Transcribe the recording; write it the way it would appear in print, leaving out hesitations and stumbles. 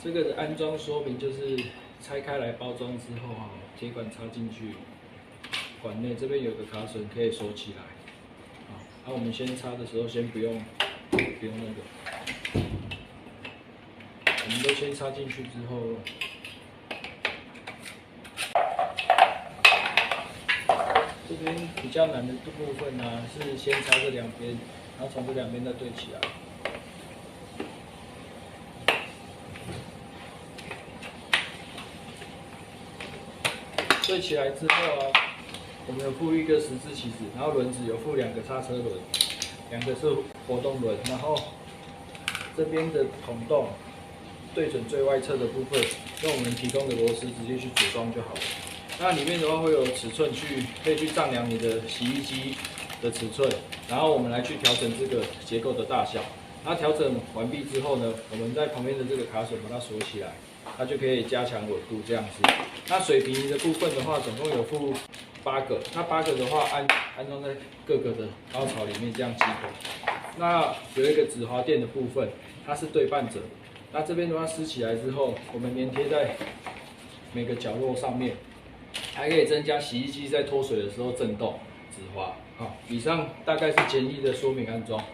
这个的安装说明就是拆开来包装之后哈，铁管插进去，管内这边有个卡榫可以锁起来。好，那我们先插的时候先不用那个，我们都先插进去之后，这边比较难的部分呢、是先插这两边，然后从这两边再对起来。 对起来之后啊，我们有附一个十字起子，然后轮子有附2个刹车轮，2个是活动轮，然后这边的孔洞对准最外侧的部分，用我们提供的螺丝直接去组装就好了。那里面的话会有尺寸可以去丈量你的洗衣机的尺寸，然后我们来去调整这个结构的大小。那调整完毕之后呢，我们在旁边的这个卡榫把它锁起来。 它就可以加强稳度这样子。那水平的部分的话，总共有附8个。那8个的话，安装在各个的凹槽里面，这样基本。那有一个止滑垫的部分，它是对半折。那这边的话撕起来之后，我们粘贴在每个角落上面，还可以增加洗衣机在脱水的时候震动止滑。好，以上大概是简易的说明安装。